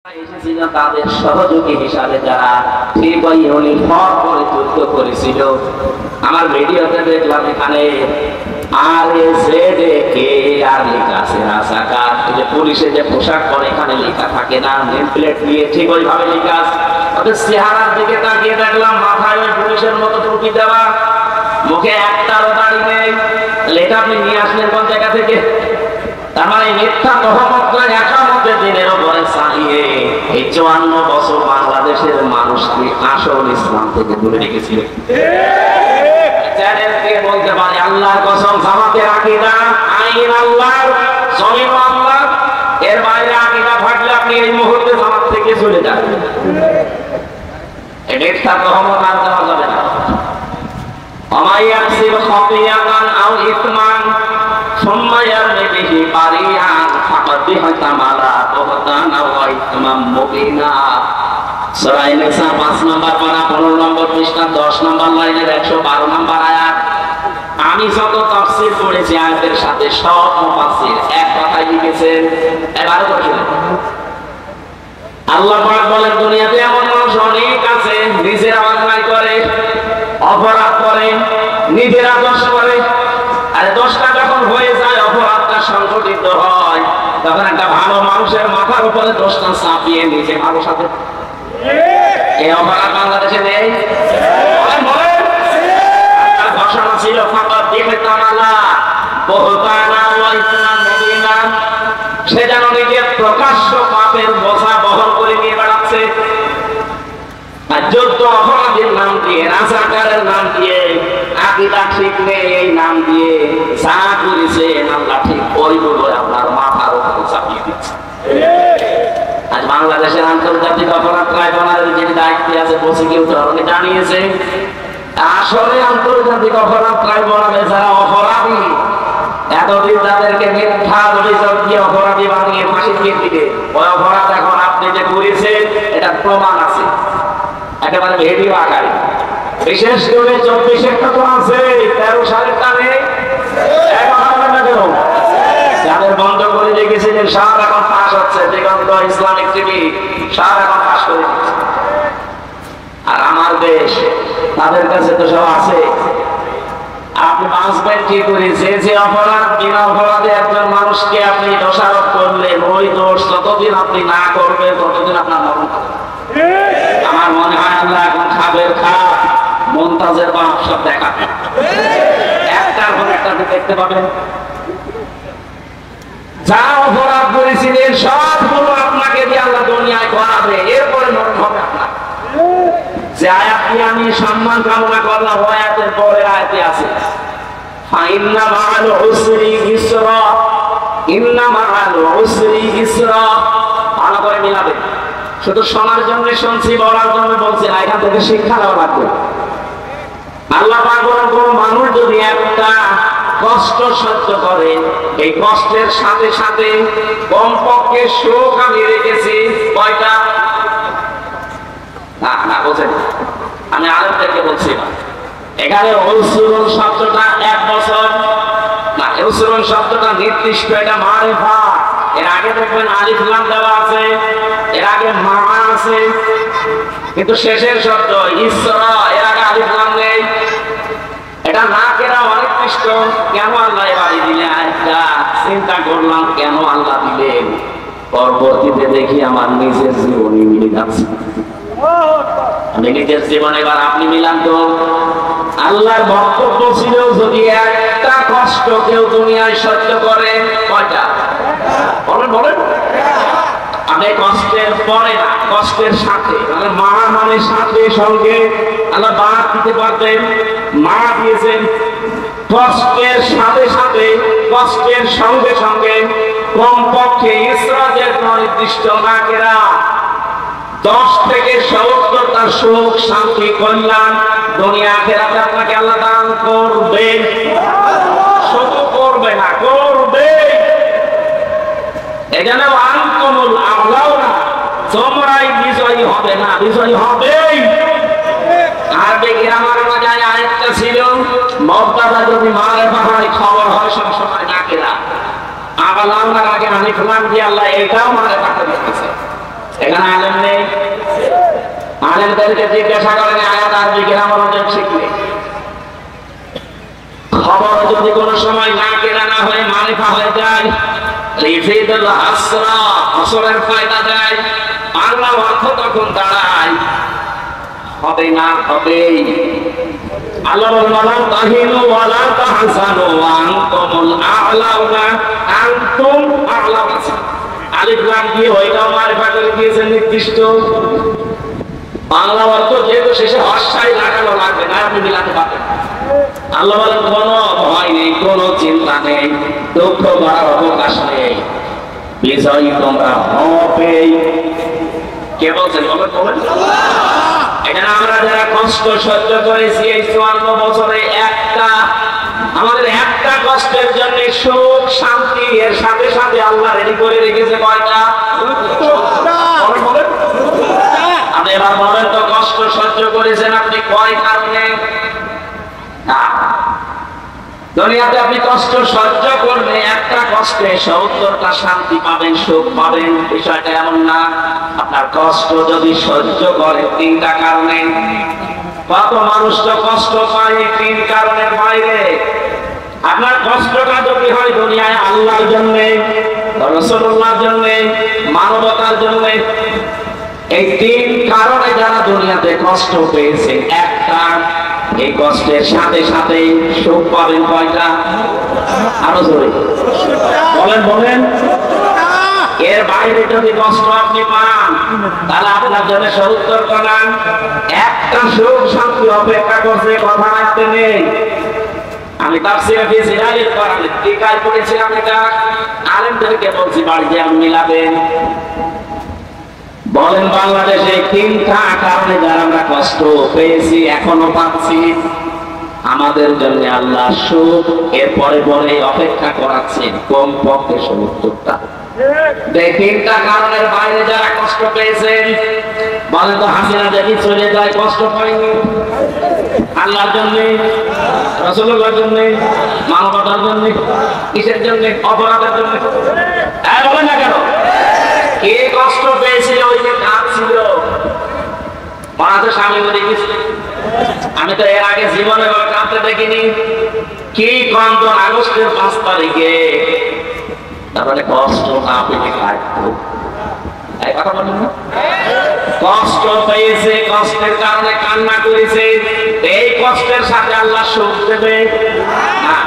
এসেছিল তাদের সহযোগী হিসাবে যারা ইউনিফর্ম করে যুদ্ধ করেছিল। আমার ভিডিওতে দেখলাম এখানে আর লেখা আছে রাজাকার। যে পুলিশে যে পোশাক পরে এখানে লেখা থাকে না, নেম প্লেট দিয়ে ঠিক ওইভাবে লেখা আছে। ওদের চেহারার দিকে তাকিয়ে দেখলাম মাথায় ওই পুলিশের মতো টুপি দেওয়া, মুখে একটারও দাড়ি নেই। লেখা আপনি নিয়ে আসলেন কোন জায়গা থেকে? তার মানে মিথ্যা তহমত একামতের দিনের উপরে চালিয়ে এই 54 বছর বাংলাদেশের মানুষকে আসল ইসলাম থেকে দূরে রেখেছিল। চ্যানেল থেকে বলতে পারে আল্লাহর কসম, জামাতের আকীদা আইন আল্লাহর, জমিন আল্লাহর, এর বাইরে আকীদা থাকলে আপনি এই মুহূর্তে জামাত থেকে চলে যান। এই মিথ্যা তহমত আর দেওয়া যাবে না। আমায়াসির খাতিয়াতান আও ইসমান সুম্মা ইয়ারমি বিহি বারিয়ান ফাকাদ বিহতামালা বুহতানা ওয়া ইসমান মুবিনা। সূরা নিসা 5 নম্বর পারা 15 নম্বর পৃষ্ঠা 10 নম্বর লাইনের 112 নম্বর আয়াত। আমি যত তাফসীর পড়েছি আয়াতের সাথে সব মুফাসসির এক কথাই লিখেছেন। এবারে বলুন, আল্লাহ পাক বলেন দুনিয়াতে এমন মানুষ অনেক আছে নিজেরা অন্যায় করে, অপরাধ করে, নিজেরা দোষ করে। আর দোষটা যখন হয়ে যায়, অপরাধটা সংঘটিত হয়, তখন একটা ভালো মানুষের মাথার উপরে দোষটা চাপিয়ে নিজে ভালো সাথে। এই অপরাধ বাংলাদেশে নেই। ঘোষণা ছিল ফাকাদ বিহতামালা বুহতানা ওয়া ইসমান মুবিনা। সে যেন নিজের প্রকাশ্য পাপের বোঝা বহন করে নিয়ে বেড়াচ্ছে। আর যুদ্ধ অপরাধীর নাম দিয়ে, রাজাকারের নাম দিয়ে, আকীদা ঠিক নেই এই নাম দিয়ে যা করেছে আল্লাহ ঠিক ওইগুলো আপনার মাথার উপরে চাপিয়ে দিচ্ছে। আজ বাংলাদেশের আন্তর্জাতিক অপরাধ ট্রাইব্যুনালের যিনি দায়িত্বে আছে প্রসিকিউটর, উনি জানিয়েছে আসলে আন্তর্জাতিক অপরাধ ট্রাইব্যুনালে যারা অপরাধী, এতদিন তাদেরকে মিথ্যা অভিযোগ দিয়ে অপরাধী বানিয়ে ফাঁসি দিয়ে দিবে। ওই অপরাধ এখন আপনি যে করেছেন এটা প্রমাণ আছে একেবারে ভিডিও আকারে। বিশেষ করে 24-এরটা তো আছে, 13 সালেরটা নেই। যাদের বন্ধ করে রেখেছিলেন সব এখন ফাঁস হচ্ছে। দিগন্ত ইসলামিক টিভি সব এখন ফাঁস করে দিচ্ছে। আর আমার দেশ, তাদের কাছে তো সব আছে। আপনি বাঁচবেন কি করে? যে অপরাধ বিনা অপরাধে একজন মানুষকে আপনি দোষারোপ করলেন, ওই দোষ যতদিন আপনি না করবেন ততদিন আপনার মরণ হবে। আমার মনে হয় আল্লাহ এখন খাবের খাপ, মুনতাজের বাপ সব দেখাবে, একটার পর একটা দেখতে পাবেন। যা অপরাধ করেছিলেন সবগুলো আপনাকে দিয়ে আল্লাহ দুনিয়ায় করাবে, এরপরে মরণ হবে আপনার। যে আয়াতটি আমি সম্মান কামনা করলাম, ওই আয়াতের পরের আয়াতে আছে ফাইন্না মাআল উসরি ইসরা, ইন্না মাআল উসরি ইসরা। ভালো করে মিলাবে। শুধু শোনার জন্য শুনছি, বলার জন্য বলছি না, এখান থেকে শিক্ষা নেওয়া লাগবে। আল্লাহ পাক বলেন কোন মানুষ যদি একটা কষ্ট সহ্য করে, এই কষ্টের সাথে সাথে কমপক্ষে সুখ আমি রেখেছি কয়টা? না বলছেন, আমি আরেকটাকে বলছি না। এখানে উসরুন শব্দটা 1 বছর না, উসরুন শব্দটা নির্দিষ্ট, এটা মারিফা। এর আগে দেখবেন আলিফ লাম দেওয়া আছে, এর আগে মা আছে, কিন্তু শেষের শব্দ ইসরা, এর আগে আলিফ লাম নেই। এটা না কেনা অনেক কষ্ট। কেন আল্লাহ এবারে দিলেন? একটা চিন্তা করলাম কেন আল্লাহ দিলেন। পরবর্তীতে দেখি আমার নিজের জীবনে মিলে যাচ্ছে। আমি নিজের জীবনে, এবার আপনি মিলান তো। আল্লাহর বক্তব্য ছিল যদি একটা কষ্ট কেউ দুনিয়ায় সহ্য করে, কয়টা? বলেন। আমি কষ্টের পরে না, কষ্টের সাথে, মানে মা মানে সাথে সঙ্গে। আল্লাহ বাদ দিতে পারতেন, মা দিয়েছেন। কষ্টের সাথে সাথে, কষ্টের সঙ্গে সঙ্গে কমপক্ষে ইসরাজের নির্দিষ্ট নাকেরা 10 থেকে 70টা সুখ, শান্তি, কল্যাণ দুনিয়া আখিরাতে আপনাকে আল্লাহ দান করবে। শুধু করবে না, করবে। এখানে আনকুমুল আওলাউনা, তোমরাই বিজয়ী হবে না, বিজয়ী হবেই। আরবি গ্রামার মাঝায় আরেকটা ছিল, মুবতাদা যদি মারিফা হয়, খবর হয় সবসময় নাকিরা। আবার আল্লাহর আগে আলিফ লাম দিয়ে আল্লাহ এটাও মারিফা করে দিয়েছে। এখানে আলেম নেই? আলেমদেরকে জিজ্ঞাসা করেন আয়াত আরবি গ্রামার শিখলে খবর যদি কোনো সময় না কেনা না হয়ে মারিফা হয়ে যায়, লিফিদুল হাসরা আসরের ফায়দা দেয়, বাংলা অর্থ তখন দাঁড়ায় হবে না হবেই। আল্লাহ ওয়ালা তাহিনু ওয়ালা তাহসানু ওয়া আনতুমুল আ'লাউনা আনতুম আ'লাউনা। আলিফ লাম দিয়ে ওইটাও মারিফা করে দিয়েছেন নির্দিষ্ট। বাংলা অর্থ যেহেতু শেষে হর্ষাই লাগানো লাগবে না, আপনি মিলাতে পারবেন। আল্লাহ বলেন কোনো ভয় নেই, কোনো চিন্তা নেই, দুঃখ করার অবকাশ নেই, বিজয়ী তোমরা হবেই। কে বলছেন? বলেন। এখানে আমরা যারা কষ্ট সহ্য করেছি এই 54 বছরে আমাদের একটা কষ্টের জন্য সুখ শান্তি এর সাথে সাথে আল্লাহ রেডি করে রেখেছে কয়টা? আপনি এবার বলেন তো, কষ্ট সহ্য করেছেন আপনি কয় কারণে? দুনিয়াতে আপনি কষ্ট সহ্য করলে একটা কষ্টে 70টা শান্তি পাবেন, সুখ পাবেন। বিষয়টা এমন না। আপনার কষ্ট যদি সহ্য করে 3টা কারণে। কত মানুষ তো কষ্ট পায় 3 কারণের বাইরে। আপনার কষ্টটা যদি হয় দুনিয়ায় আল্লাহর জন্য, রাসূলুল্লাহর জন্য, মানবতার জন্য, এই 3 কারণে যারা দুনিয়াতে কষ্ট পেয়েছে, একটা এই কষ্টের সাথে সাথে সুখ পাবেন কয়টা? আরো জোরে বলেন। এর বাইরে যদি কষ্ট আপনি পান তাহলে আপনার জন্য 70টা না, একটা সুখ শান্তি অপেক্ষা করছে, কথা রাখতে নেই। আমি তাফসীরে ফি জিলালিল কোরআন টিকায় পড়েছিলাম, এটা আলেমদেরকে বলছি বাড়িতে আমি মিলাবেন। বলেন বাংলাদেশে 3টা কারণে যারা আমরা কষ্ট পেয়েছি এখনো পাচ্ছি, আমাদের জন্য আল্লাহ সুখ এরপরে পরে অপেক্ষা করাচ্ছেন কমপক্ষে 70টা। এই 3টা কারণের বাইরে যারা কষ্ট পেয়েছেন, বলেন তো হাসিনা যদি চলে যায় কষ্ট পাইনি? আল্লাহর জন্য, রাসূলুল্লাহর জন্য, মানবতার জন্য, কিসের জন্য? অপরাধের জন্য। বলেন না কেন? কে কষ্ট পেয়েছিল? ওই যে কাঁদছিল, স্বামী মরে গেছিল। আমি তো এর আগে জীবনে কাঁদতে দেখিনি। কি কন্দন আগস্টের 5 তারিখে। তারপরে কষ্ট না পেয়ে কাঁদতো। এই কথা বলেন না? কষ্ট পেয়েছে, কষ্টের কারণে কান্না করেছে, এই কষ্টের সাথে আল্লাহ সুখ দেবে না।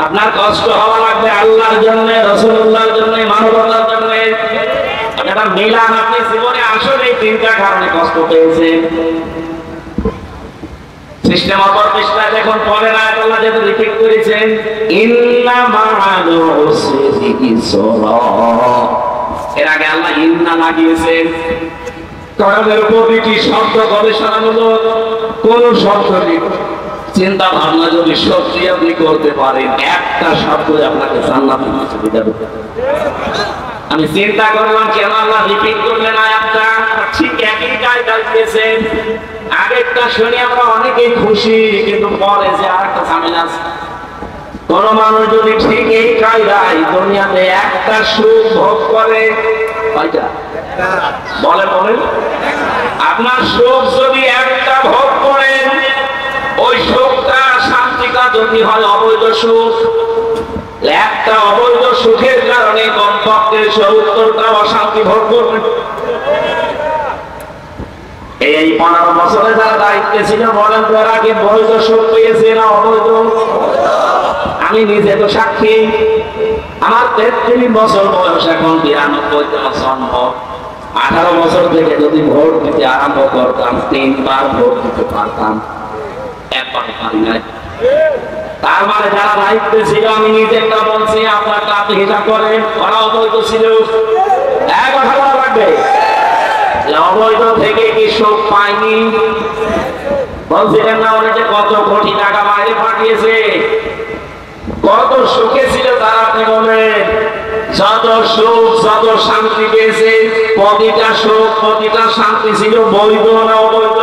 আপনার কষ্ট হওয়া লাগবে আল্লাহর জন্য, রাসূলুল্লাহর জন্য, মানবতার জন্য। এটা মিলান। আপনি জীবনে আসলে 3টা কারণে কষ্ট পেয়েছেন। সিস্টেম অপর পৃষ্ঠায় দেখুন, পরে আয়াত আল্লাহ যেটা রিপিট করেছেন, ইন্না মা'আল উসরি ইসরা। এর আগে আল্লাহ ইন্না লাগিয়েছেন। কারণের প্রতিটি শব্দ গবেষণামূলক, কোন শব্দ চিন্তা ভাবনা যদি সত্যি আপনি করতে পারেন, একটা শব্দ আপনাকে জান্নাতে পৌঁছে দেবে। আমি চিন্তা করলাম কেন আল্লাহ রিপিট করলেন আয়াতটা? ঠিক একই কায়দা দিয়েছেন। আগেরটা শুনে আমরা অনেকেই খুশি, কিন্তু পরে যে আরেকটা ঝামেলা আছে। কোন মানুষ যদি ঠিক এই কায়দায় দুনিয়াতে একটা সুখ ভোগ করে, কয়টা? বলেন। আপনার সুখ যদি একটা ভোগ করেন, ওই সুখটা শান্তিটা যদি হয় অবৈধ সুখ, একটা অবৈধ সুখের কারণে কমপক্ষে 70টা অশান্তি ভোগ করবে। এই 15 বছরে যারা দায়িত্বে ছিল, বলেন তো এরা কি বৈধ সুখ পেয়েছে না অবৈধ? আমি নিজে তো সাক্ষী। আমার 33 বছর বয়স, এখন 92তে জন্ম। 18 বছর থেকে যদি ভোট দিতে আরম্ভ করতাম, 3 বার ভোট দিতে পারতাম, একবার পারি নাই। তার মানে যারা দায়িত্বে ছিল, আমি নিজেরটা বলছি, আপনারটা আপনি হিসাব করেন, ওরা অবৈধ ছিল। এক কথা বলা লাগবে, অবৈধ থেকে কি সুখ পায়নি? বলছিলেন না অনেকে কত কোটি টাকা বাইরে পাঠিয়েছে, কত সুখে ছিল তারা? আপনি বলেন, যত সুখ যত শান্তি পেয়েছে, প্রতিটা সুখ প্রতিটা শান্তি ছিল বৈধ না অবৈধ?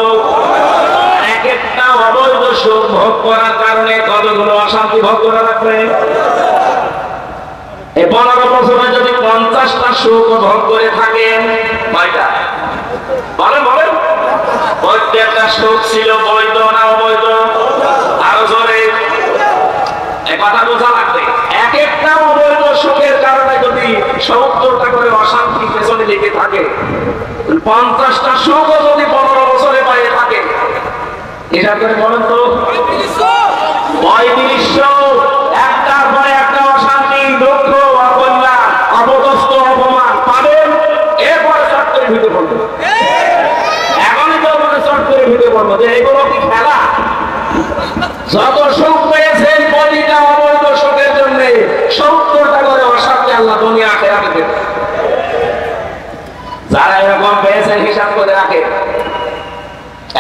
এক একটা অবৈধ সুখ ভোগ করার কারণে কতগুলো অশান্তি ভোগ করা লাগবে। এই 15 বছরে যদি 50টা সুখ ভোগ করে থাকেন, কয়টা বলেন বলেন? প্রত্যেকটা সুখ ছিল বৈধ না অবৈধ? আরো জোরে এই কথা বোঝা লাগবে। এক একটা অবৈধ সুখের কারণে যদি 70টা করে অশান্তি পেছনে লেগে থাকে, 50টা সুখও যদি 15 বছরে পাইয়ে থাকে, এটা করে বলেন তো 3500 একটার পরে একটা অশান্তি, দুঃখ, অকল্যাণ, অপদস্থ, অপমান পাবেন। এরপরে চট করে ঢুকে পড়বো, এখনই তো মানে চট করে ঢুকে পড়বো যে এগুলো কি খেলা? যত সুখ পেয়েছেন প্রতিটা অবৈধ সুখের জন্য 70টা করে অশান্তি আল্লাহ দুনিয়া আখিরাতে দেবে। যারা এরকম পেয়েছেন হিসাব করে রাখে।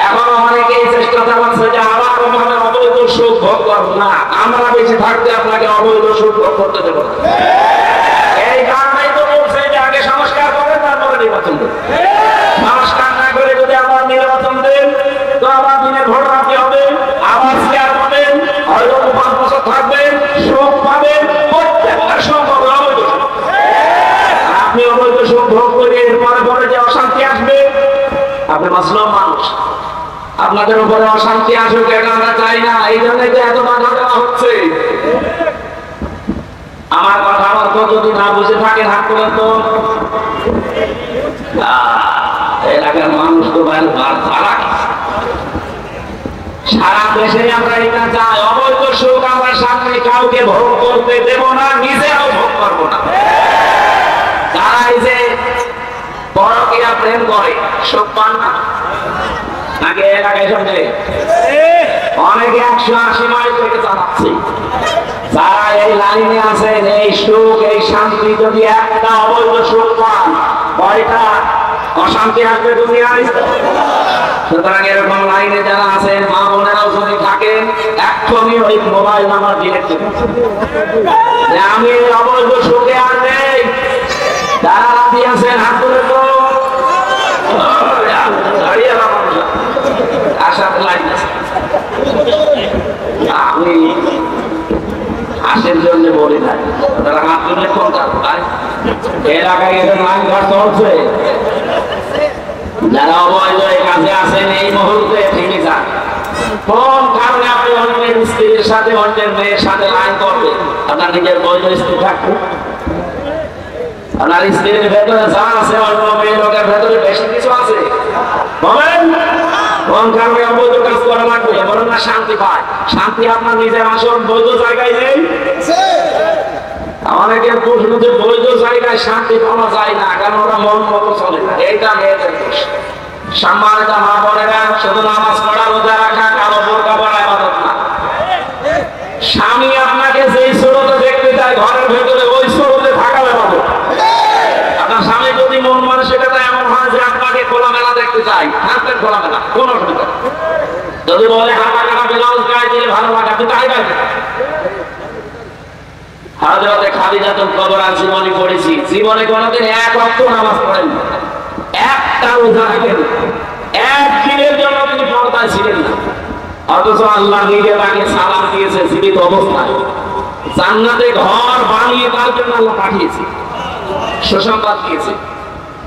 এখন অনেকেই চেষ্টা চালাচ্ছে যে আবার ওখানে অবৈধ সুখ ভোগ করব না, আমরা বেঁচে থাকতে আপনাকে অবৈধ সুখ ভোগ করতে দেব না। এই কারণেই তো বলছে যে আগে সংস্কার করেন, তারপরে নির্বাচন দেন। সংস্কার না করে যদি আবার নির্বাচন দেন, তো আবার দিনের ভোট রাখতে হবে, আবার শেয়ার পাবেন, হয়তো 5 বছর থাকবেন, সুখ পাবেন, প্রত্যেকটা সুখ হবে অবৈধ সুখ। আপনি অবৈধ সুখ ভোগ করে এরপরে পরে যে অশান্তি আসবে, আপনি মাসলুম মানুষ, আপনাদের উপরে অশান্তি আসুক এটা আমরা চাই না। এই জন্য যে এত বাধা দেওয়া হচ্ছে। আমার কথা আমার যদি না বুঝে থাকেন হাত তোলেন তো। এলাকার মানুষ তো সারা দেশে আমরা এটা চাই, অবৈধ সুখ আমরা সামনে কাউকে ভোগ করতে দেব না, নিজেও ভোগ করবো না। যারা এই যে পরকীয়া প্রেম করে সুখ পান না নাকি? এলাকায় শুনছে অনেকে 180 মাইল থেকে চালাচ্ছে। যারা এই লাইনে আছেন, এই সুখ এই শান্তি যদি একটা অবৈধ সুখ পান, কয়টা অশান্তি আসবে দুনিয়ায়? সুতরাং এরকম লাইনে যারা আছেন, মা বোনেরাও যদি থাকেন, এক্ষুনি ওই মোবাইল নাম্বার ডিলিট করুন যে আমি এই অবৈধ সুখে আর নেই। যারা রাজি আছেন হাত তুলে তো। আমি হাসের জন্য বলি না, তারা হাত তুলে ফোন করবে। এলাকায় এদের লাইন ঘর চলছে, যারা অবৈধ কাজে আছেন এই মুহূর্তে থেমে যান। কোন কারণে আপনি অন্যের স্ত্রীর সাথে অন্যের মেয়ের সাথে লাইন করবেন? আপনার নিজের বৈধ স্ত্রী থাকবে, আপনার স্ত্রীর ভেতরে যা আছে অন্য মেয়ে লোকের ভেতরে বেশি কিছু আছে। বলেন কোন কারণে অবৈধ কাজ করা লাগবে? বলেন না শান্তি পায়। শান্তি আপনার নিজের আসল বৈধ জায়গায় নেই। অনেকের প্রশ্ন যে বৈধ জায়গায় শান্তি পাওয়া যায় না, কারণ ওরা মন মতো চলে না। এইটা মেয়েদের দোষ। সম্মানিত মা বোনেরা, শুধু নামাজ পড়া, রোজা রাখা, কারো বোরকা পরা ইবাদত না। স্বামী আপনাকে যেই সুরতে দেখতে চায় ঘরের ভেতরে, ওই সুরতে থাকা ইবাদত। আপনার স্বামী যদি মন মানসিকতা এমন হয় যে আপনাকে খোলামেলা দেখতে চাই, থাকবেন খোলামেলা, কোন অসুবিধা। যদি বলে হাতা কাটা ব্লাউজ গায়ে দিলে ভালো লাগে, আপনি তাই গাইবেন। হযরতে খাদিজাতুল কুবরা জীবনী পড়েছি, জীবনে কোনোদিন এক ওয়াক্ত নামাজ পড়েন না, একটা রোজা রাখেন, একদিনের জন্য তিনি পর্দায় ছিলেন না। অথচ আল্লাহ নিজে তাকে সালাম দিয়েছে জীবিত অবস্থায়, জান্নাতে ঘর বানিয়ে তার জন্য আল্লাহ পাঠিয়েছে, সুসংবাদ দিয়েছে।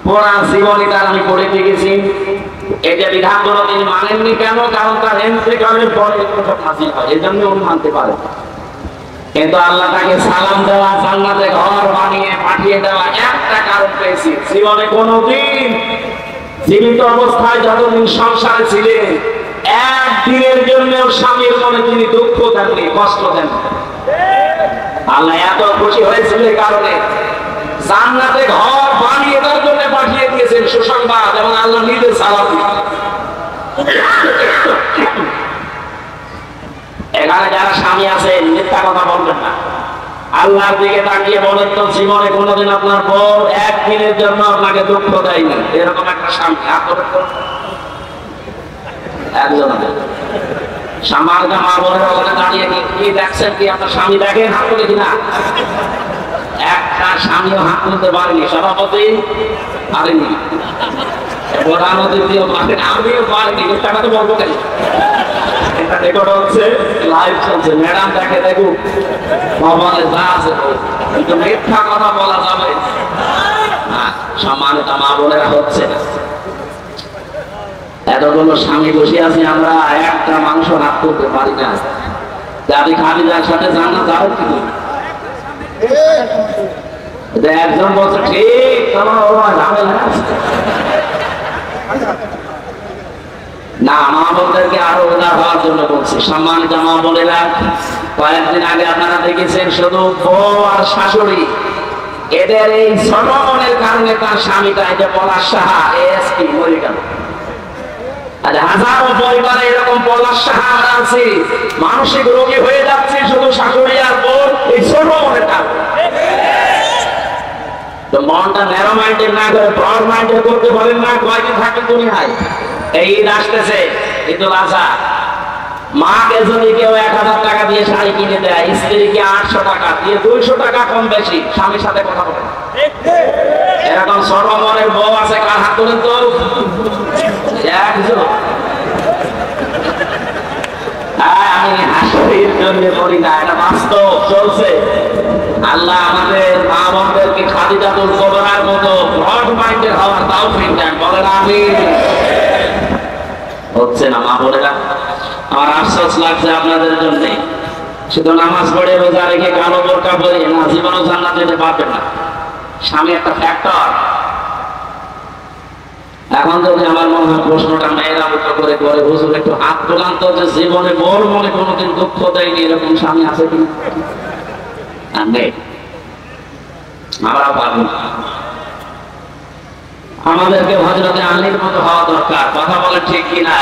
পুরা জীবনী তার আমি পড়ে গেছি। এই যে বিধানগুলো তিনি মানেননি কেন? কারণ তার ইন্তেকালের পরে হাজির হয়, এই জন্য উনি মানতে পারেন। কিন্তু আল্লাহ তাকে সালাম দেওয়া, জান্নাতে ঘর বানিয়ে পাঠিয়ে দেওয়া একটা কারণ পেয়েছি। জীবনে কোনদিন জীবিত অবস্থায় যতদিন সংসারে ছিলেন, একদিনের জন্য স্বামীর মনে তিনি দুঃখ দেননি, কষ্ট দেন। আল্লাহ এত খুশি হয়েছিল এই কারণে জান্নাতে ঘর বানিয়ে তার জন্য পাঠিয়ে দিয়েছেন সুসংবাদ, এবং আল্লাহ নিজে সালাম দিয়েছেন। এখানে যারা স্বামী আছেন মিথ্যা কথা বলবেন না। আল্লাহর দিকে তাকিয়ে বলেন তো, জীবনে কোনোদিন আপনার বউ একদিনের জন্য আপনাকে দুঃখ দেয়নি? এরকম একটা স্বামী একজন সম্মানিত মা বোনেরা ওখানে দাঁড়িয়ে কি দেখছেন? কি আপনার স্বামী দেখেন? হাত তুলে কিনা? একটা স্বামীও হাত তুলতে পারেনি, সভাপতি পারেনি, প্রধান অতিথিও পারেন, আমিও পারিনি। মিথ্যা কথা বলবো কেন? এটা রেকর্ড হচ্ছে, লাইভ চলছে। ম্যাডাম দেখে, দেখুক, বাবা যা আছে কিন্তু মিথ্যা কথা বলা যাবে না। সম্মানিত মা বোনেরা, হচ্ছে না। এতগুলো স্বামী বসে আছি, আমরা একটা মাংস হাত করতে পারি না। আপনি খাদিজার সাথে জানা যাবে কি একজন বলছে ঠিক, তোমার না, মা বোনদেরকে আরো উদার হওয়ার জন্য বলছি। সম্মানিত মা বোনেরা, কয়েকদিন আগে আপনারা দেখেছেন শুধু বউ আর শাশুড়ি, এদের এই ছোট মনের কারণে তার স্বামীটা এটা পলাশ সাহা এসপি মরে গেল। হাজারো পরিবারে এরকম পলাশ সাহা আমরা আছি, মানসিক রোগী হয়ে যাচ্ছে শুধু শাশুড়ি আর বোন এই ছোট মনের কারণে। তো মনটা ন্যারো মাইন্ডেড না করে ব্রড মাইন্ডেড করতে পারেন না। কয়েকদিন থাকবেন দুনিয়ায়, এই ঈদ আসতেছে, ঈদুল আজহা। মাকে যদি কেউ 1000 টাকা দিয়ে শাড়ি কিনে দেয়, স্ত্রীকে 800 টাকা দিয়ে 200 টাকা কম বেশি স্বামীর সাথে কথা বলে। এরকম সর্বমনের বউ আছে, কার হাত তোলেন তো? আমি হাসির জন্য করি না, এটা বাস্তব চলছে। আল্লাহ আমাদের মা বোনদেরকে খাদিজাতুল কুবরার মতো ব্রড মাইন্ডেড হওয়ার তৌফিক দেন, বলেন আমিন। হচ্ছে না মা বোনেরা, আমার আফসোস লাগছে আপনাদের জন্য। শুধু নামাজ পড়ে রোজা রেখে কালো বোরকা পরে না জীবনও জান্নাত যেতে পারবেন না। স্বামী একটা ফ্যাক্টর। এখন যদি আমার মনে হয় প্রশ্নটা মেয়েরা উত্তর করে করে হুজুর একটু হাত তোলান তো, যে জীবনে বড় মনে কোনোদিন দুঃখ দেয়নি এরকম স্বামী আছে কিনা? নেই, আমরা পারবো না। আমাদেরকে হযরতে আলীর মতো হওয়া দরকার। কথা বলে ঠিক কিনা?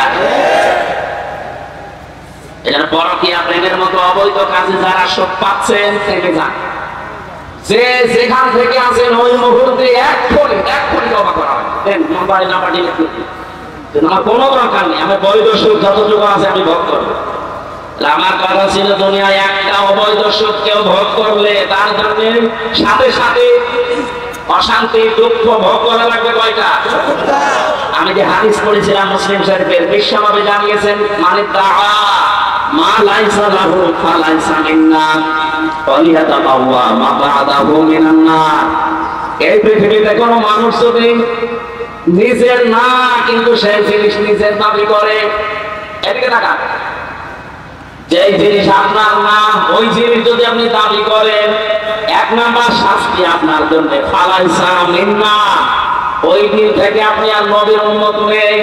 এখানে পরকীয়া প্রেমের মতো অবৈধ কাজে যারা সুখ পাচ্ছেন থেমে যান। যে যেখান থেকে আছেন ওই মুহূর্তে এক্ষুনি তওবা করা হয়। দেন মোবাইল নাম্বার ডিলিট করে দিন। আমার কোনো দরকার নেই, আমার বৈধ সুখ যতটুকু আছে আমি ভোগ করবো। আমার কথা ছিল দুনিয়ায় একটা অবৈধ সুখ কেউ ভোগ করলে তার জন্য সাথে সাথে অশান্তি দুঃখ ভোগ করা লাগবে কয়টা? আমি যে হাদিস পড়েছিলাম মুসলিম শরীফের, বিশ্বনবী জানিয়েছেন মানে দাআ মা লাইসা লাহু ফালাইসা মিন্না ওয়ালিয়াতাবাওয়া মা বা'দাহু মিনান নার। এই পৃথিবীতে কোনো মানুষ যদি নিজের না কিন্তু সেই জিনিস নিজের দাবি করে, এদিকে তাকান, যে জিনিস আপনার না ওই জিনিস যদি আপনি দাবি করেন, 1 নাম্বার শাস্তি আপনার জন্য ফালাইসা মিন্না, ওই দিন থেকে আপনি আর নবীর উম্মত নেই।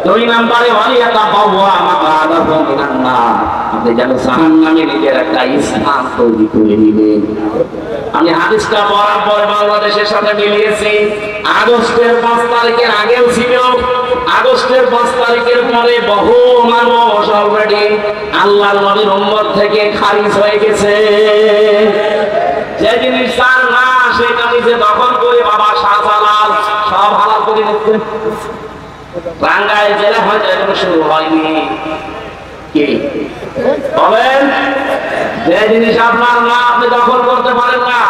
2 নাম্বারে ওয়ালিয়াতাবাওয়া মা বা'দাহু মিনান নার, আপনি যেন জাহান্নামে নিজের একটা স্থান তৈরি করে নেবেন। আমি হাদিসটা পড়ার পরে বাংলাদেশের সাথে মিলিয়েছি। আগস্টের 5 তারিখের আগেও ছিল, আগস্টের 5 তারিখের পরে বহু মানুষ অলরেডি আল্লাহর নবীর উম্মত থেকে খারিজ হয়ে গেছে। যে জিনিস তার না সেটা নিজে দখল করে বাবা শাহজালাল সব হালাল করে নিচ্ছে। টাঙ্গাইল জেলা হয়তো এখনো শুরু হয়নি। কি বলেন? যে জিনিস আপনার না আপনি দখল করতে পারেন না,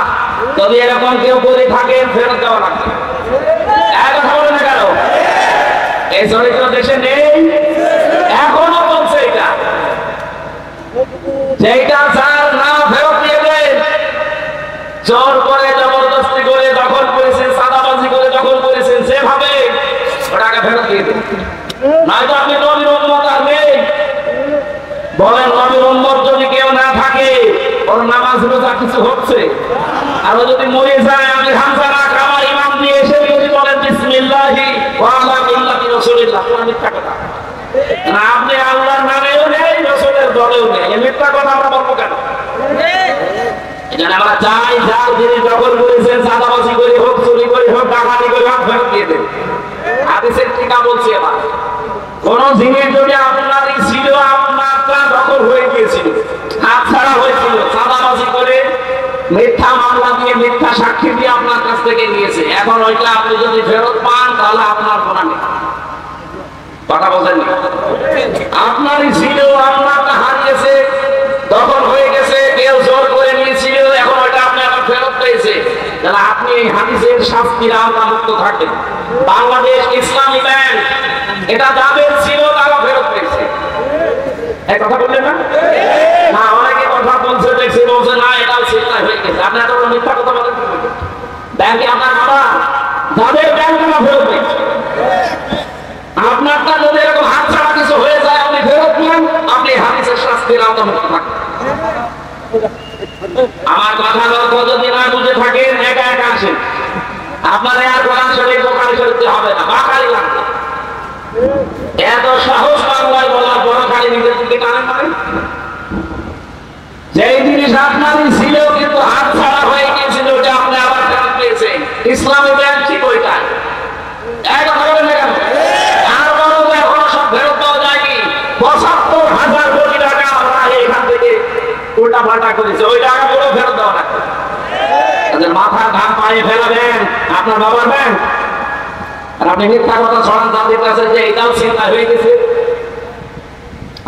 যদি এরকম কেউ করে থাকে ফেরত দেওয়া লাগবে। কথা বলে না কেন? এই চরিত্র দেশে নেই, এখনো বলছে এটা। যেটা যার না ফেরত দিয়ে দেন, জোর করে জবরদস্তি করে দখল করেছেন, সাদাবাজি করে দখল করেছেন, যেভাবে ওটাকে ফেরত দিয়ে দেন। নয়তো আপনি নবীর উম্মত আর নেই। বলেন নবীর উম্মত যদি কেউ না থাকে, ওর নামাজ রোজা কিছু হচ্ছে? আর যদি মরে যায়, আমি হামজা না কামার ইমাম দিয়ে এসে যদি বলেন বিসমিল্লাহি ওয়া আলা মিল্লাতি রাসূলিল্লাহ, কোন মিথ্যা কথা না। আপনি আল্লাহর নামেও নেই, রাসূলের দলেও নেই, এই মিথ্যা কথা আমরা বলবো কেন? এজন্য আমরা চাই যার যিনি দখল করেছেন, সাদাবাজি করে হোক, চুরি করে হোক, ডাকাতি করে হোক, ফেরত দিয়ে দেন। হাদিসের টিকা বলছি, এবার কোন জিনিস যদি আপনারই ছিল, আপনারটা দখল হয়ে গিয়েছিল, হাতছাড়া হয়েছিল, সাদাবাজি করে মিথ্যা মামলা দিয়ে মিথ্যা সাক্ষী দিয়ে আপনার কাছ থেকে নিয়েছে, এখন ওইটা আপনি যদি ফেরত পান তাহলে আপনার গোনা নেই। কথা বলছেন না? আপনারই ছিল, আপনারটা হারিয়েছে, দখল হয়ে গেছে, কেউ জোর করে নিয়েছিল, এখন ওইটা আপনি আবার ফেরত পেয়েছে, তাহলে আপনি এই হাদিসের শাস্তির আওতামুক্ত থাকবেন। বাংলাদেশ ইসলামী ব্যাংক এটা যাদের ছিল তারা ফেরত পেয়েছে। এই কথা বললেন না? না, অনেকে কথা বলছে দেখছি, বলছে না এটাও চিন্তা হয়ে গেছে। আপনি এত বড় মিথ্যা কথা বলেন কি করে? ব্যাংকে আপনার বাবা যাদের ব্যাংক টাকা ফেরত পেয়েছে, আপনারটা যদি এরকম হাত ছাড়া কিছু হয়ে যায় আপনি ফেরত নেন, আপনি হাদিসের শাস্তির আওতামুক্ত থাকবেন। আমার কথা যদি না বুঝে থাকেন একা একা আসেন, আপনার আর কোরআন শরীফ বোখারী শরীফ হবে না, বাকারি লাগবে। এত সাহস বাংলায় বলার বড় খালি নিজের দিকে টানেন মানে যেই জিনিস আপনারই ছিল কিন্তু হাত ছাড়া হয়ে গিয়েছিল ওটা আপনি আবার ফেরত পেয়েছেন। ইসলামী ব্যাংক ঠিক ওইটা এক কথা বলেন না কেন? আর বড় এখনো সব ফেরত পাওয়া যায়নি। ৭৫,০০০ কোটি টাকা আমরা এখান থেকে উল্টা পাল্টা করেছে, ওই টাকা পুরো ফেরত দেওয়া লাগবে। তাদের মাথার ঘাম পায়ে ফেলাবেন আপনার বাবার ব্যাংক, আর আপনি মিথ্যা কথা ছড়ান তাদের কাছে যে এটাও চিন্তা হয়ে গেছে।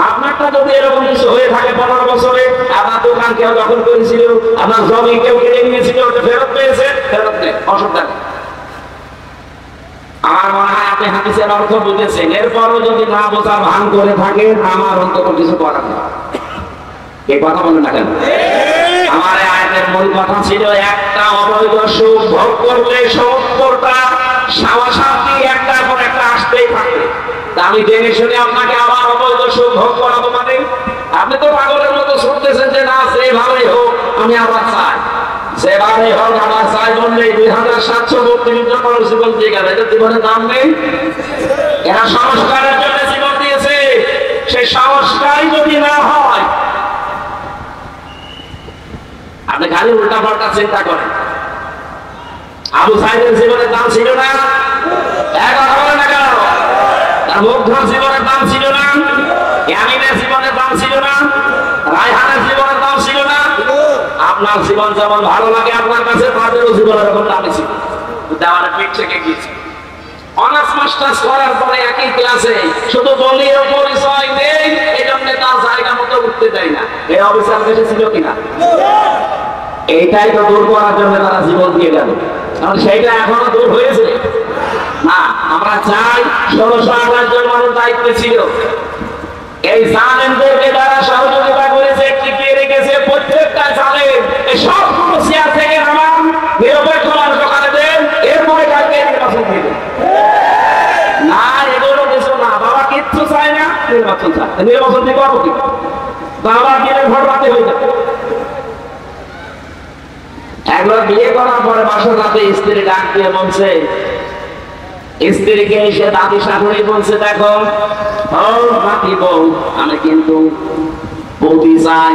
আপনারটা যদি এরকম কিছু হয়ে থাকে ১৫ বছরে, আপনার দোকান কেউ দখল করেছিল, আপনার জমি কেউ কিনে নিয়েছিল, ওটা ফেরত পেয়েছে, ফেরত নেই, অসুবিধা নেই। আমার মনে হয় আপনি হাদিসের অর্থ বুঝেছেন। এরপরও যদি না বোঝার ভান করে থাকেন আমার অন্তত কিছু করার নেই। এই কথা বলেন না কেন? আমার আয়াতের মূল কথা ছিল একটা অবৈধ সুখ ভোগ করলে ৭০টা শান্তি একটার পর একটা আসতেই থাকে। আমি জেনে শুনে আপনাকে আবার অবৈধ সুখ ভোগ করাবো মানে? আপনি তো পাগলের মতো ছুটতেছেন যে না যেভাবেই হোক আমি আবার চাই, যেভাবেই হোক আবার চাই বললেই ২৭৩২ জন মানুষ জীবন দিয়ে গেল। এটা জীবনের দাম নেই? এরা সংস্কারের জন্য জীবন দিয়েছে, সেই সংস্কারই যদি না হয় আপনি খালি উল্টা পাল্টা চিন্তা করেন। আবু সাইদের জীবনের দাম ছিল না? এক কথা বলেন না কেন? তার মুগ্ধর জীবনের দাম ছিল না? ইয়ামিনের জীবনের দাম ছিল না? রায়হানের জীবনের দাম ছিল না? আপনার জীবন যেমন ভালো লাগে আপনার কাছে, তাদেরও জীবনের এরকম দামি ছিল। দেওয়ালে পিঠ থেকে গিয়েছে। অনার্স মাস্টার্স করার পরে একই ক্লাসে শুধু দলীয় পরিচয় নেই, এই জন্য তার জায়গা মতো উঠতে দেয় না। এই অফিসার দেশে ছিল কিনা? এইটাই তো দূর করার জন্য তারা জীবন দিয়ে গেল। কারণ সেইটা এখনো দূর হয়েছে না। আমরা চাই ১৬২৮ জন মানুষ দায়িত্বে ছিল, এই জালেমদেরকে যারা সহযোগিতা করেছে টিকিয়ে রেখেছে প্রত্যেকটা জালেম এই সবগুলো চেয়ার থেকে নামান, নিরপেক্ষ মানুষ ওখানে দেন, এরপরে কালকে নির্বাচন দিবে না। এগুলো কিছু না, বাবা কিচ্ছু চায় না, নির্বাচন চায়। নির্বাচন দিয়ে করবো কি? বাবা গেলে ভোট বাতিল হয়ে যাবে। একবার বিয়ে করার পরে বাসর রাতে স্ত্রী ডাক দিয়ে বলছে, স্ত্রীকে এসে দাদি শাশুড়ি বলছে দেখো ও নাতি বউ, আমি কিন্তু বৌদি চাই।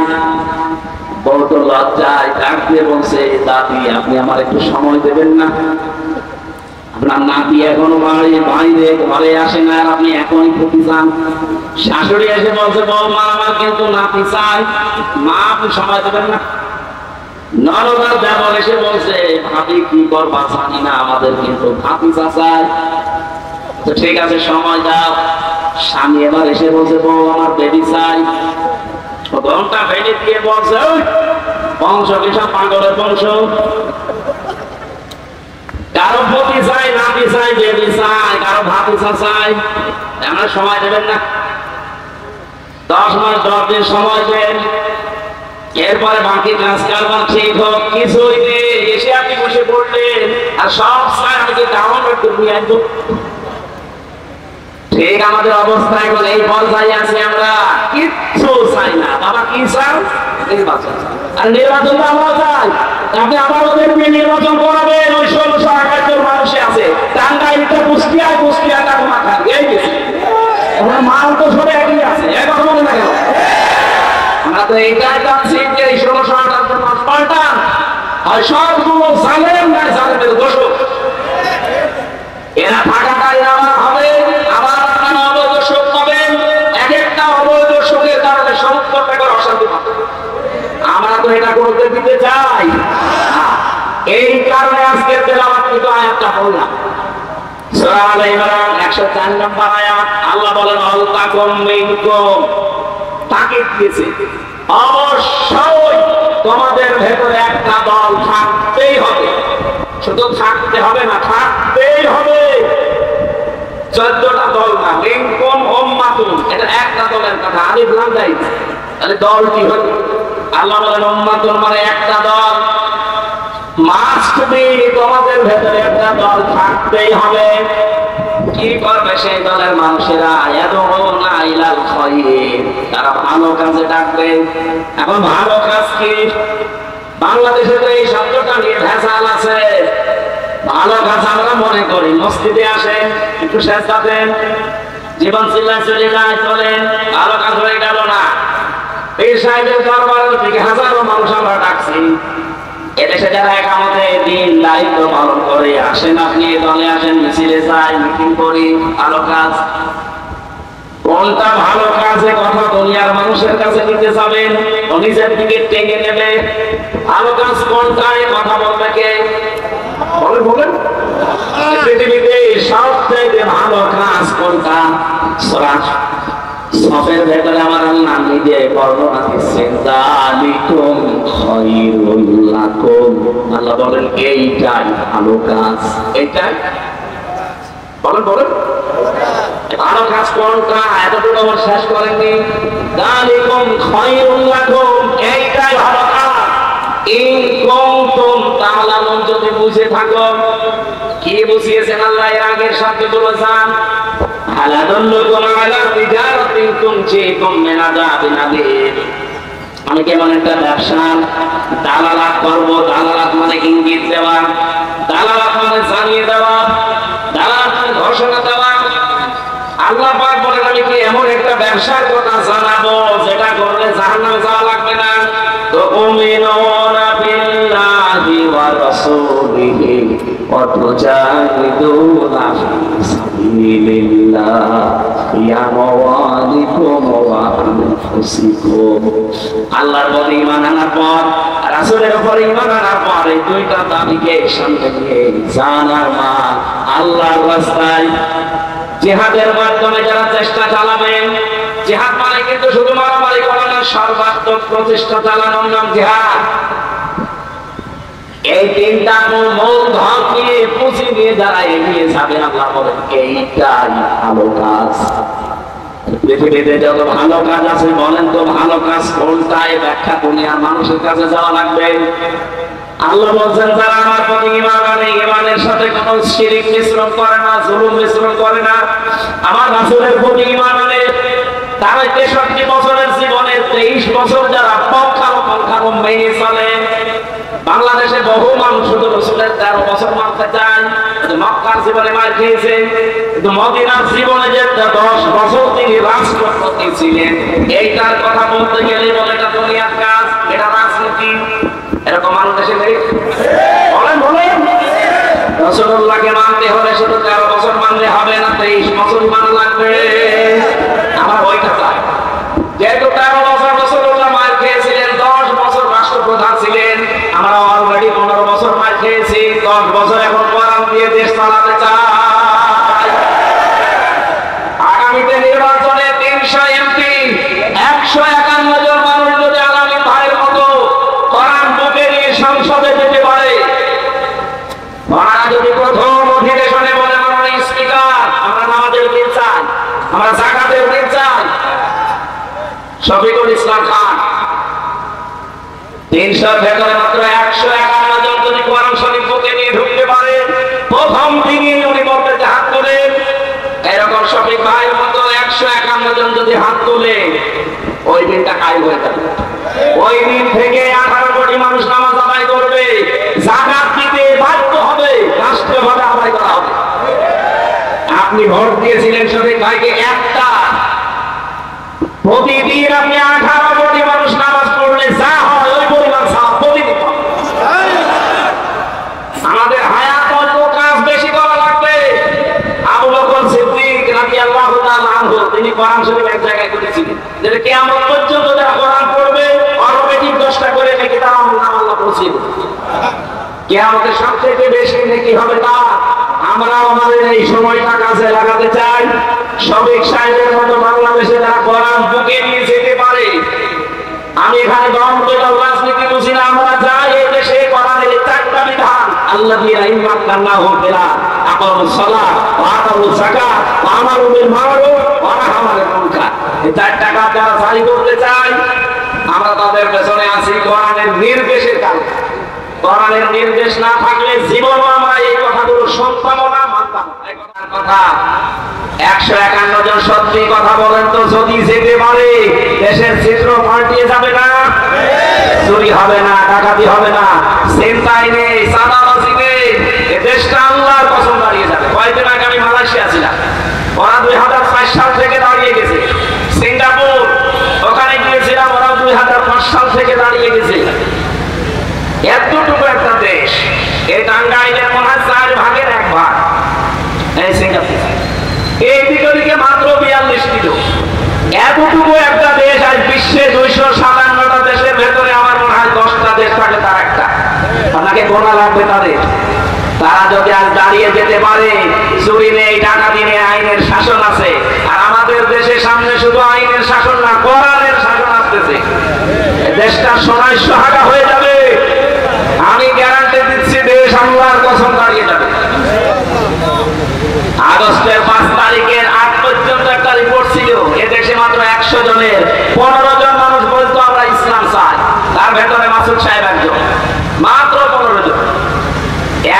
বউ তো লজ্জায় ডাক দিয়ে বলছে দাদি আপনি আমার একটু সময় দেবেন না? আপনার নাতি এখনো বাইরে ঘরে আসে না, আর আপনি এখনই পতি চান। শাশুড়ি এসে বলছে বৌমা আমার কিন্তু নাতি চাই, মা আপনি সময় দেবেন না? নরদার দেবর এসে বলছে ভাবি কি করবা জানি না, আমাদের কিন্তু ভাতিজা চাই। তো ঠিক আছে সময় দাও। স্বামী এবার এসে বলছে বউ আমার বেবি চাই। ঘন্টা ভেঙে দিয়ে বলছে বংশ কিসব পাগলের বংশ, কারো পতি চাই, নাতি চাই, বেবি চাই, কারো ভাতিজা চাই। আমরা সময় দেবেন না? 10 মাস 10 দিন সময় দেন, এরপরে বাকি কাজ কারবার ঠিক হোক। কিছুই নেই, এসে আপনি বসে পড়লেন আর সব চাই আমাকে ডাউনলোড করে নিয়ে আসবো। ঠিক আমাদের অবস্থা এখন এই পর্যায়ে আছি, আমরা কিচ্ছু চাই না। বাবা কি চান? নির্বাচন। আর নির্বাচন তো আমরা চাই। আপনি আবার ওদেরকে নির্বাচন করাবেন, ওই ১৬২৮ জন মানুষে আছে টাঙ্গাইলটা, কুষ্টিয়ায়, কুষ্টিয়াটা মাথা এই গেছে। মাল তো সবে একই আছে, এক কথা বলে না কেন? আমরা তো এইটাই চাচ্ছি যে এই ১৬২৮ জন মানুষ পাল্টান, আর সবগুলো জালেম না জালেমের দোষক। এরা থাকাটাই আমার হবে, আবার আপনারা অবৈধ শোক পাবেন। এক একটা অবৈধ শোকের কারণে ৭০ টাকার অশান্তি পাবেন। আমরা তো এটা করতে দিতে চাই। এই কারণে আজকে তেলাওয়াতকৃত আয়াতটা বললাম। সূরা আলে ইমরান ১০৪ নম্বর আয়াত। আল্লাহ বলেন আল তাকুম মিনকুম, তাকিদ দিয়েছে অবশ্যই তোমাদের ভেতরে একটা দল থাকতেই হবে। শুধু থাকতে হবে না, থাকতেই হবে। ১৪টা দল না, মিনকুম উম্মাতুন, এটা একটা দলের কথা। আলিফ লাম দেয়, তাহলে দল কি হবে? আল্লাহ বলেন উম্মাতুন মানে একটা দল। মাস্ট বি, তোমাদের ভেতরে একটা দল থাকতেই হবে। কি করবে সেই দলের মানুষেরা? ইয়াদউনা ইলাল খায়র, তারা ভালো কাজে ডাকবে। এখন ভালো কাজ কি? বাংলাদেশে তো এই শব্দটা নিয়ে ভেজাল আছে। ভালো কাজ আমরা মনে করি মসজিদে আসেন, একটু সেজদা দেন, জীবন চিল্লায় চলে যায়, চলেন, ভালো কাজ হয়ে গেল না। পীর সাহেবের দরবারের দিকে হাজারো মানুষ আমরা ডাকছি। এদেশে যারা একামতে দিন দায়িত্ব পালন করে আসেন, আপনি এই দলে আসেন, মিছিলে যাই, মিটিং করি, ভালো কাজ। কোনটা ভালো কাজে কথা দুনিয়ার মানুষের কাছে নিতে যাবেন, ও নিজের দিকে টেনে নেবে? ভালো কাজ কোনটা, কথা বলবে কে? বলেন বলেন, পৃথিবীতে সবথেকে ভালো কাজ কোনটা? সূরা সফের ভেতরে আমার আল্লাহ নিজে বর্ণনা দিচ্ছেন, যালিকুম খায়রুল লাকুম। আল্লাহ বলেন এইটাই ভালো কাজ। এইটাই বলেন বলেন, ভালো কাজ কোনটা? এতটুকু আমার শেষ করেননি। যালিকুম খায়রুল লাকুম, এইটাই ভালো কাজ। ইন কুনতুম তা'লামুন, যদি বুঝে থাকো। কি বুঝিয়েছেন আল্লাহ এর আগের শব্দগুলো? জান আলা দুল্লুকুম আলা তিজারাতিন তুনজিকুম মিন আযাবিন আলীম। আমি কেমন একটা ব্যবসা দালালাত করবো। দালালাত মানে ইঙ্গিত দেওয়া, দালালাত মানে জানিয়ে দেওয়া, দালালাত মানে ঘোষণা দেওয়া। আল্লাহ পাক বলেন আমি কি এমন একটা ব্যবসার কথা জানাবো যেটা করলে জাহান্নামে যাওয়া লাগবে না? তুমিনুনা বিল্লাহি ওয়া রাসূলিহি ওয়া তুজাহিদুনা ফি সাবিলিল্লাহি আমওয়ালিকুম ওয়া আনফুসিকুম। আল্লাহর প্রতি ঈমান আনার পর, রাসূলের উপর ঈমান আনার পর, এই দুইটা দাবিকে সামনে নিয়ে জানার মাল আল্লাহর রাস্তায় জিহাদের মাধ্যমে যারা চেষ্টা চালাবেন। জিহাদ মানে কিন্তু শুধু মারামারি করা না, সর্বাত্মক প্রচেষ্টা চালানোর নাম জিহাদ। এই তিনটা মূল ধর্ম নিয়ে পুঁজি নিয়ে যারা এগিয়ে যাবে, আল্লাহ বলেন এইটাই ভালো কাজ। পৃথিবীতে যত ভালো কাজ আছে বলেন তো ভালো কাজ কোনটা? এই ব্যাখ্যা দুনিয়ার মানুষের কাছে যাওয়া লাগবে। আল্লাহ বলছেন যারা আমার প্রতি ঈমান আনে, ঈমানের সাথে কোনো শিরক মিশ্রণ করে না, জুলুম মিশ্রণ করে না, আমার রাসূলের প্রতি ঈমান আনে, তারা 63 বছরের জীবনে 23 বছর যারা পক্ষানুপক্ষানু মেনে চলে। বাংলাদেশে বহু মানুষ শুধু রাসূলের 13 বছর মানতে চায়, মক্কার জীবনে মার খেয়েছে, কিন্তু মদিনার জীবনে যে 10 বছর তিনি রাষ্ট্রপতি ছিলেন, এইটার কথা বলতে গেলে বলে এটা দুনিয়ার কাজ, এটা রাজনীতি। এরকম মানুষ দেশে নেই? বলেন বলেন, রাসূলুল্লাহকে মানতে হলে শুধু 13 বছর মানলে হবে না, 23 বছর মানা লাগবে। আমার ওইটা চাই। যেহেতু 13 বছর রাসূলুল্লাহ মার খেয়েছিলেন, 10 বছর রাষ্ট্রপ্রধান ছিলেন, আমরা অলরেডি 15 বছর মার খেয়েছি, 10 বছর এখন কোরআন দিয়ে দেশ চালাতে চাই। আগামীতে নির্বাচনে 300 এমপি, 151 জন মানুষ যদি আগামী ভাইয়ের মতো কোরআন বুকে নিয়ে সংসদে যেতে পারে, ওনারা যদি প্রথম অধিবেশনে বলে মাননীয় স্পিকার আমরা নামাজের দিন চাই, আমরা যাকাতের দিন চাই, শফিকুল ইসলাম খান 300 ভেতরে মাত্র 151 জন যদি কোরআন শরীফ বুকে নিয়ে ঢুকতে পারে, প্রথম দিনই উনি বলতে হাত তোলে। এরকম শফিক ভাইয়ের মতো 151 জন যদি হাত তোলে, ওই দিনটা কায়েম হয়ে যাবে। ওই দিন থেকে 18 কোটি মানুষ নামাজ আদায় করবে, যাকাত দিতে বাধ্য হবে, রাষ্ট্রীয়ভাবে আদায় করা হবে। আপনি ভোট দিয়েছিলেন শফিক ভাইকে একটা, প্রতিদিন আপনি 18 কোটি মানুষ নামাজ পড়লে যা হয় ওই পরিমাণ সওয়াব প্রতিদিন পাবেন। আমাদের হায়াত অল্প, কাজ বেশি করা লাগবে। আবু বকর সিদ্দিক রাদিয়াল্লাহু তাআলা আনহু তিনি কোরআন শরীফ এক জায়গায় করেছিলেন যে কিয়ামত পর্যন্ত যারা কোরআন পড়বে অটোমেটিক 10টা করে নেকি তার আমলনামা আল্লাহ পৌঁছে দেবে। কিয়ামতের সবথেকে বেশি নেকি হবে তার। আমরা আমাদের এই সময়টা কাজে লাগাতে চাই। শফিক সাহেবের মতো বাংলাদেশে যারা কোরআন বুকে নিয়ে যেতে পারে, আমি এখানে দল রাজনীতি বুঝি না, আমরা যাই এই দেশে কোরআনের 4টা বিধান, আল্লাযীনা ইম্মাক্কানাহুম ফিল আকামুস সালাত ওয়া আতাউজ যাকাত ওয়া আমারু বিল মারুফ ওয়া নাহাউ আনিল মুনকার। এই 4টা কাজ যারা জারি করতে চাই, আমরা তাদের পেছনে আছি কোরআনের নির্দেশের কারণে। কোরআনের নির্দেশ না থাকলে জীবনও আমরা এই কথাগুলো শুনতাম না, মানতাম না। এই কথা 151 জন সত্যি কথা বলেন তো, যদি যেতে পারে দেশের চিত্র পাল্টিয়ে যাবে না? চুরি হবে না, ডাকাতি হবে না, ছিনতাই নেই, চাঁদাবাজি নেই, এই দেশটা আল্লাহর কসম দাঁড়িয়ে যাবে। কয়েকদিন আগে আমি মালয়েশিয়া ছিলাম, ওরা 2005 সাল থেকে দাঁড়িয়ে গেছে। সিঙ্গাপুর ওখানে গিয়েছিলাম, ওরা 2005 সাল থেকে দাঁড়িয়ে গেছে। এতটুকু একটা দেশ, এই টাঙ্গাইলের মনে হয় 4 ভাগের 1 ভাগ এই সিঙ্গাপুর, এই দিকে মাত্র 42 কিলো। এতটুকু একটা দেশ, আজ বিশ্বে 257টা দেশের ভেতরে আমার মনে হয় 10টা দেশ থাকে তার একটা। আপনাকে গোনা লাগবে তাদের। তারা যদি আজ দাঁড়িয়ে যেতে পারে, চুরি নেই, ডাকাতি নেই, আইনের শাসন আছে। আর আমাদের দেশের সামনে শুধু আইনের শাসন না, কোরআনের শাসন আসতেছে। দেশটা সোনায় সোহাগা হয়ে যাবে, আমি গ্যারান্টি দিচ্ছি। দেশ আল্লাহর কসম দাঁড়িয়ে যাবে। আগস্টের 5 তারিখের আগ পর্যন্ত একটা রিপোর্ট ছিল, এদেশে মাত্র 100 জনের 15 জন মানুষ বলতো আমরা ইসলাম চাই। তার ভেতরে মাসুদ সাহেব একজন, মাত্র 15 জন।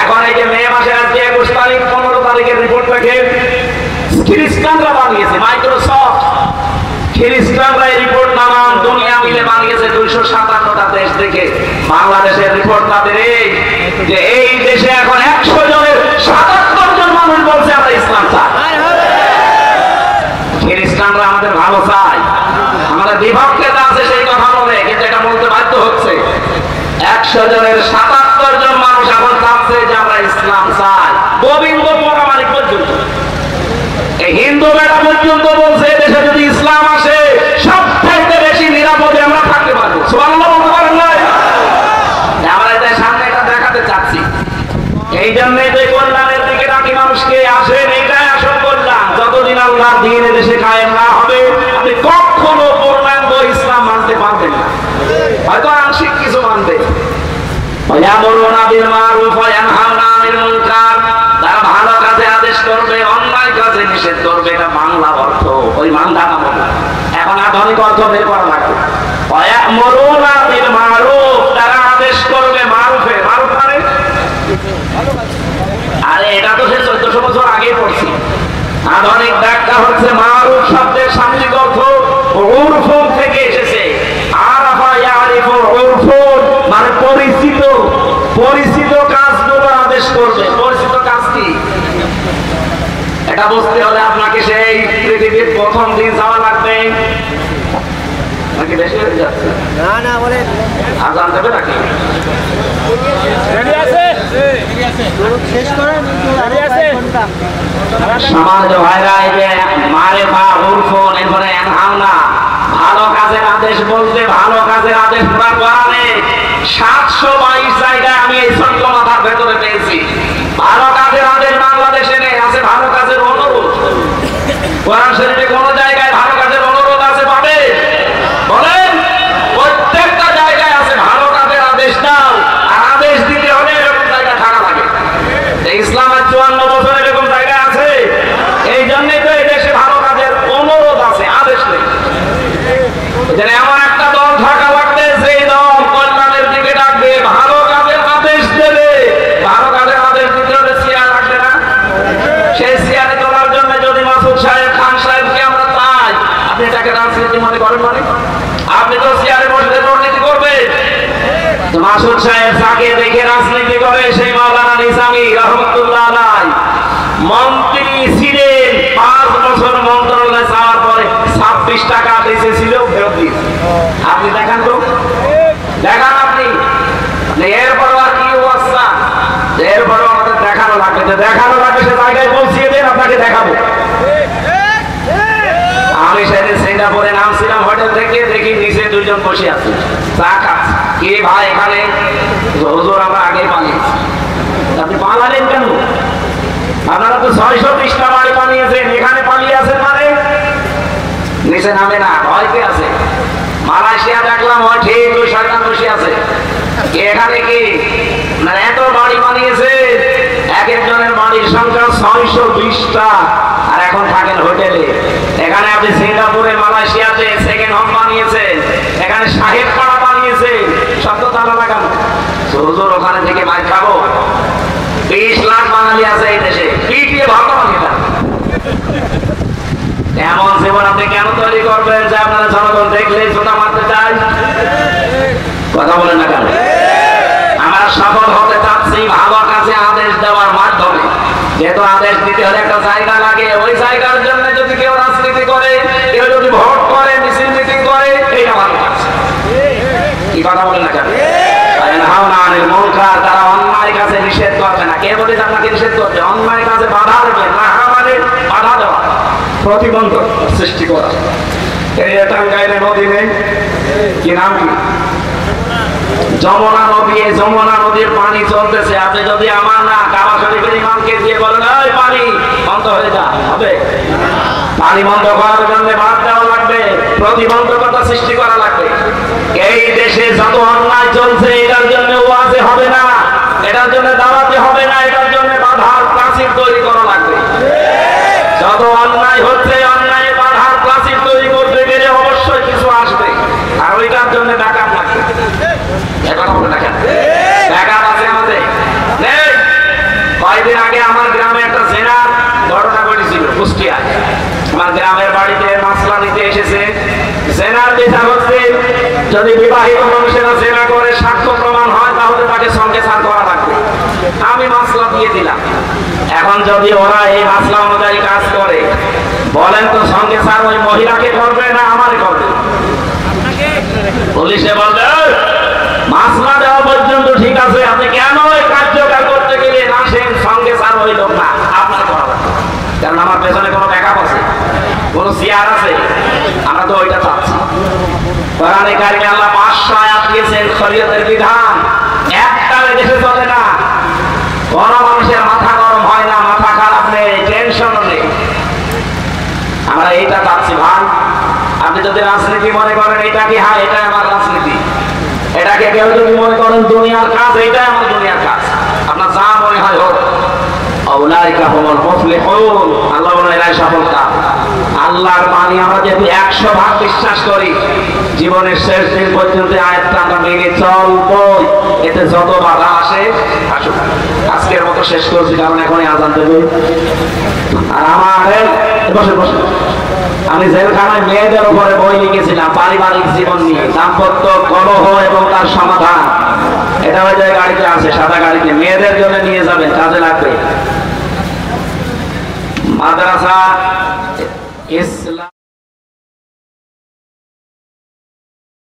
এখন এই যে মে মাসের আজকে 21 তারিখ, 15 তারিখের রিপোর্ট দেখে খ্রিস্টানরা বানিয়েছে, মাইক্রোসফট খ্রিস্টানরা এই রিপোর্ট নানান দুনিয়া মিলে বানিয়েছে। 257টা দেশ থেকে বাংলাদেশের রিপোর্ট তাদের এই যে এই দেশে এখন 100 জনের 77 জন মানুষ বলছে আমরা ইসলাম চাই। খ্রিস্টানরা আমাদের ভালো চাই, আমাদের বিভক্ততা আছে সেই কথা বলে, কিন্তু এটা বলতে বাধ্য হচ্ছে। 100 জনের 77 জন মানুষ এখন চাচ্ছে যে আমরা ইসলাম চাই। গোবিন্দ পরামানিক পর্যন্ত, এই হিন্দু বেড়া পর্যন্ত বলছে দেশে যদি ইসলাম আসে সবথেকে বেশি নিরাপদে আমরা থাকতে পারবো। সুবহানাল্লাহ বলতে পারেন না? আমরা এটার সামনে এটা দেখাতে চাচ্ছি। এই জন্যই তো কল্যাণের দিকে ডাকি মানুষকে, আসেন, এইটাই আসল কল্যাণ। যতদিন আল্লাহর দ্বীন দেশে কায়েম না হবে, আপনি কখনো পূর্ণাঙ্গ ইসলাম মানতে পারবেন না, হয়তো আংশিক কিছু মানবে। ওয়ায়ামুরুনা বিল মারুফ ওয়া ইয়ানহাউনা আনিল মুনকার, তারা ভালো কাজে আদেশ করবে, অন্যায় কাজে নিষেধ করবে। এটা বাংলা অর্থ, ওই মানধানা বলে। এখন আধুনিক অর্থ বের করা লাগবে। ওয়ায়ামুরুনা বিল মারুফ, তারা আদেশ করবে মারুফে। মারুফ মানে আরে এটা তো সে 1400 বছর আগেই পড়ছি। আধুনিক ব্যাখ্যা হচ্ছে মারুফ শব্দের শাব্দিক অর্থ উরফুন থেকে এসেছে। আরাফা ইয়ারিফু উরফুন মানে পরিচিত, পরিচিত কাজগুলো আদেশ করবে। পরিচিত কাজ কি? এটা বুঝতে হলে আপনাকে সেই পৃথিবীর প্রথম দিন যাওয়া লাগবে। নাকি বেশি হয়ে যাচ্ছে? না না বলেন, আজান দেবে নাকি? রেডি আছে? শেষ করেন, রেডি আছে? সমাজ ভাইরা, এই যে মারেফা উরফুন, এরপরে ইয়ানহাউনা, ভালো কাজের আদেশ বলতে ভালো কাজের আদেশ পুরা কোরআনে 722 জায়গায় আমি এই ছোট্ট মাথার ভেতরে পেয়েছি। ভালো কাজের আদেশ বাংলাদেশে নেই, আছে ভালো কাজের অনুরোধ। কোরআন শরীফে কোন জায়গায় ভালো কাজের অনুরোধ আছে পাবে? বলেন, প্রত্যেকটা জায়গায় আছে ভালো কাজের আদেশ দাও। আর আদেশ দিতে হলে এরকম জায়গায় থাকা লাগে। ইসলামের 54 বছর এরকম জায়গায় আছে। এই জন্যই তো এই দেশে ভালো কাজের অনুরোধ আছে, আদেশ নেই। এমন একটা দল থাকা লাগবে, সেই দল কল্যাণের দিকে ডাকবে, ভালো কাজের আদেশ দেবে। ভালো কাজের আদেশ দিতে হলে চেয়ার লাগবে না? সেই চেয়ারে তোলার জন্য যদি মাসুদ সাহেব, খান সাহেবকে আমরা চাই, আপনি এটাকে রাজনীতি মনে করেন? মানে আপনি তো চেয়ারে বসে দুর্নীতি করবেন। মাসুদ সাহেব তাকে দেখে রাজনীতি করে। সেই মাওলানা নিজামী রহমতুল্লাহ আলাইহি মন্ত্রী ছিলেন, 5 বছর মন্ত্রণালয়ে যাওয়ার পরে 26 টাকা বেঁচেছিল, ফেরত দিয়েছে। আপনি দেখান তো, দেখান আপনি। এরপর আর কি অবস্থা? এরপরও আমাদের দেখানো লাগবে, দেখানো লাগবে, সে জায়গায় পৌঁছিয়ে দেন, আপনাকে দেখাবো। আমি সেদিন সিঙ্গাপুরে নামছিলাম হোটেল থেকে, দেখি নিচে 2 জন বসে আছে, চা খাচ্ছে। কে ভাই এখানে? হুজুর আমরা আগেই পালিয়েছি। আপনি পালালেন কেন? আপনারা তো 620টা বাড়ি বানিয়েছেন, এখানে পালিয়ে আছেন মানে? নিচে নামে না, ভয়কে আছে। মালয়েশিয়া দেখলাম ওই ঠিক ওই শয়তান বসে আছে। এখানে কি মানে এত বাড়ি বানিয়েছে, এক একজনের বাড়ির সংখ্যা 620টা, আর এখন থাকেন হোটেলে। এখানে আপনি সিঙ্গাপুরে, মালয়েশিয়াতে সেকেন্ড হোম বানিয়েছেন, এখানে সাহেব পাড়া বানিয়েছে, সব তো তালা লাগানো। হুজুর ওখানে থেকে মার খাবো। 20 লাখ বাঙালি আছে এই দেশে, পিটিয়ে ভালো এটা। এমন জীবন আপনি কেন তৈরি করবেন যে আপনারা জনগণ দেখলেই ছোটা মারতে চায়? কথা বলেন না কেন? আমরা সফল হতে চাচ্ছি ভালোর কাছে আদেশ দেওয়ার মাধ্যমে। যেহেতু আদেশ দিতে হলে একটা জায়গা লাগে, ওই জায়গার জন্য যদি কেউ রাজনীতি করে, কেউ যদি ভোট করে, মিছিল মিটিং করে, এইটা ভালো কাজ। কি কথা বলেন না কেন? তারা অন্যায় কাজে নিষেধ করবে না। কে বলে আপনাকে নিষেধ করবে? অন্যায় কাজে বাধা দেবে না, মানে বাধা দেওয়া, প্রতিবন্ধক সৃষ্টি করা। এই টাঙ্গাইলে নদী নেই, কি নাম কি? যমুনা নদী। এই যমুনা নদীর পানি চলতেছে। আপনি যদি আমার না কাবা শরীফের ইমামকে দিয়ে বলেন ওই পানি বন্ধ হয়ে যা, হবে? পানি বন্ধ করার জন্য বাদ দেওয়া লাগবে, প্রতিবন্ধকতা সৃষ্টি করা লাগবে। এই দেশে যত অন্যায় চলছে এটার জন্য ওয়াজে হবে না, এটার জন্য দাওয়াতে হবে না, এটার জন্য বাধার প্রাচীর তৈরি করা লাগবে। যত অন্যায় হচ্ছে অন্যায় বাধার প্রাচীর তৈরি করতে গেলে অবশ্যই কিছু আসবে, আর ওইটার জন্য ব্যাকআপ লাগবে। কথা বলে দেখেন, ব্যাকআপ আছে আমাদের নেই। কয়েকদিন আগে আমার গ্রামে একটা জেনার ঘটনা ঘটেছিল কুষ্টিয়ায়। আমার গ্রামের বাড়িতে মাসলা নিতে এসেছে। জেনার বিচার হচ্ছে যদি বিবাহিত মানুষেরা জেনা করে সাক্ষ্য প্রমাণ হয় তাহলে তাকে সঙ্গে সার করা লাগবে। আমি মাসলা দিয়ে দিলাম। এখন যদি ওরা এই মাসলা অনুযায়ী কাজ করে, বলেন তো সঙ্গে সার ওই মহিলাকে করবে না আমারে করবে? পুলিশে বলবে মাসলা দেওয়া পর্যন্ত ঠিক আছে, আপনি কেন এই কার্যকর করতে গেলে আসেন সঙ্গে সার ওই লোক না আপনার করা লাগবে। কারণ আমার পেছনে কোনো ব্যাকআপ আছে, কোনো চেয়ার আছে, আমরা তো ওইটা চাচ্ছি। কোরআনে কারিমে আল্লাহ 500 আয়াত দিয়েছেন শরীয়তের বিধান, একটা দেশে চলে না। কোন মানুষের মাথা গরম হয় না, মাথা খারাপ নেই, টেনশন নেই। আমরা এইটা চাচ্ছি ভাই। আপনি যদি রাজনীতি মনে করেন এটা কি, হ্যাঁ এটাই আমার রাজনীতি, এটাকে কেউ যদি মনে করেন দুনিয়ার কাজ, এইটাই আমার দুনিয়ার কাজ, আপনার যা মনে হয় হোক। আউলাইকা হুমুল মুফলিহুন, আল্লাহ বলেন এরাই সফলকাম। আল্লাহর বাণী আমরা যেহেতু 100% বিশ্বাস করি, জীবনের শেষ দিন পর্যন্ত আয়াতটা আমরা মেনে চলবো। এতে যত বাধা আসে আসুক। আজকের মতো শেষ করছি, কারণ এখনই আজান দেবে। আর আমার বসে বসে আমি জেলখানায় মেয়েদের উপরে বই লিখেছিলাম পারিবারিক জীবন নিয়ে, দাম্পত্য কলহ এবং তার সমাধান। এটা ওই যে গাড়িতে আছে, সাদা গাড়িতে, মেয়েদের জন্য নিয়ে যাবেন, কাজে লাগবে। মাদ্রাসা ইসলাম।